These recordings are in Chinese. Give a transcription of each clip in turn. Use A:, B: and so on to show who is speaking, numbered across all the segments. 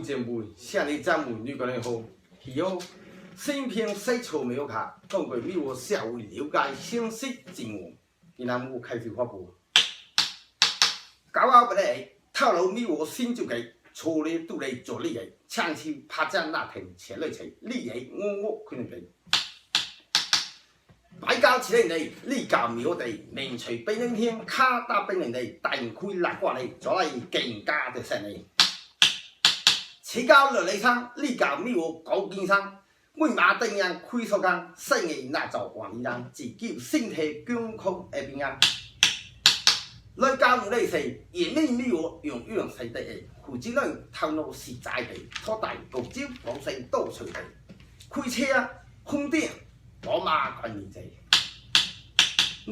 A: 前輩，向你讚美女個人好。以後新片細草沒有卡，講句俾我社會了解信息節目，然後我開始發布。搞好不來，透露俾我新就給，錯嚟都嚟做你嘅，搶手拍戰那天前來齊，你嘅我可能俾。擺交起嚟你，呢教廟地，名隨俾人聽，卡打俾人哋，大開辣瓜你，再嚟更加的犀利。此交落嚟生，呢教廟高見生，每馬定人開所間，細藝那就黃人，自叫身體健康而平安。來教我哋時，言呢廟用樣細地嘅，胡子女頭腦實在地，拖大高招講聲多隨地，開車空電。我媽講你啫，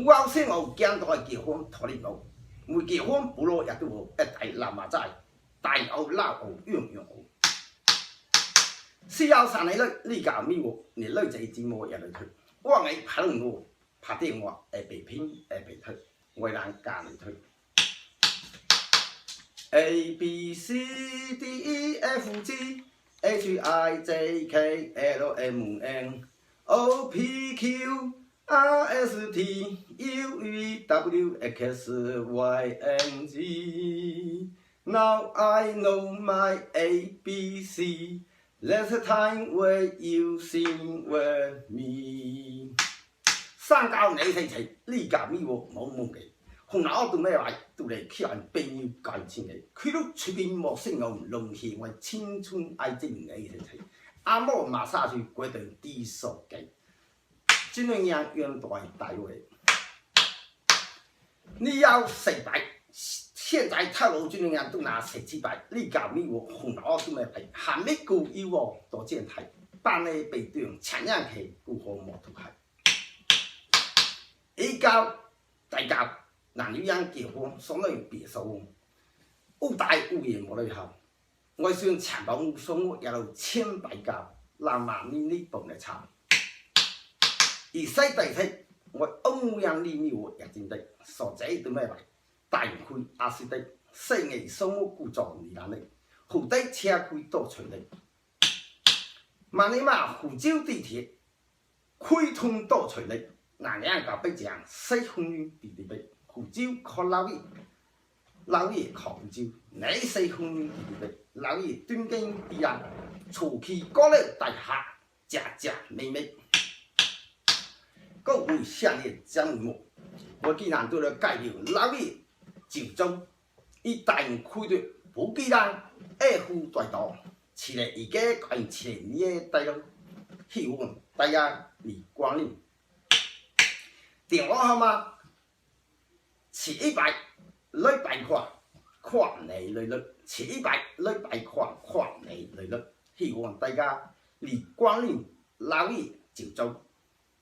A: 我先我見到結婚拖你路，沒結婚不落也都好，一大南馬仔，大牛老牛樣樣好。需要上嚟咧，呢家咪我，你女仔節目入嚟推，我係拍龍我拍電話誒被騙誒被推，我讓家嚟推。A B C D E F G H I J K L M N O P Q R S T U V W X Y and Z. Now I know my ABC. Last time when you sing with me. 三教你細齊，呢家咪我冇夢嘅，紅樓到咩位，到嚟吸引朋友感情嘅，佢都出邊莫聲我唔弄起我青春愛情嘅細齊。阿摩馬沙去決定低數嘅，這兩樣用大位。你要失敗，現在透露這兩樣都拿1700，你教咪我紅樓都咩係，還沒夠要我多見睇，班內被對用搶人氣，顧好莫圖係。一教大教，男女人結婚，所謂別墅，屋大屋嚴冇對後。我算長房生活一路千百教，南萬年呢度嚟查。而西地區，我歐陽呢廟我也真的，所仔都咩嚟？大區阿斯的，西藝生活故作而難的，湖底車區多隨的。萬里馬湖州地鐵，開通多隨的，南洋搞北江，西空運地地北，湖州靠老爺，老爺靠湖州，你西空運地地北。老爺端經必然，初期高樓大廈，家家美美。各位下列節目，我既然對了介紹老爺就中，一旦開的不既然愛護大道，起來一個關切你的大路，希望大家嚟光臨。電話號碼7100來辦款。看你來率700來擺款，看你來率，希望大家嚟光臨老爺就中，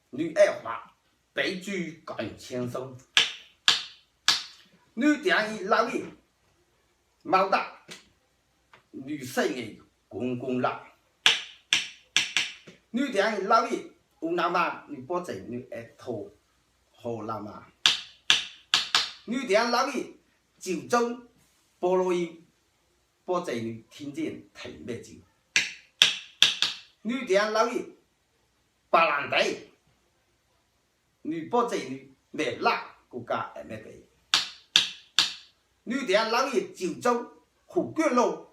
A: 女愛花備注更輕鬆，女電影老爺冇得，女細藝公公啦，女電影老爺有男嘛，女保證女愛拖好男嘛，女電影老爺就中。菠蘿油，保證你聽見睇咩照？女店老爺白蘭地，女保證你咩辣國家係咩地？女店老爺就中胡卷路，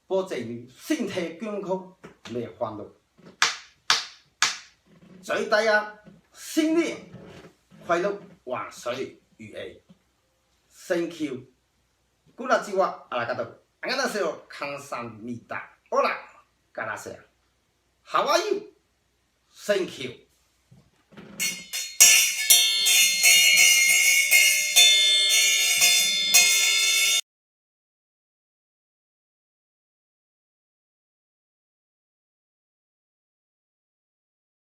A: 保證你身體健康咩煩惱？祝大家新年快樂，萬歲如意 ！Thank you。Gula jiwa ala kata, annyeonghaseyo kamsahamnida. Hola, gracias. How are you? Thank you.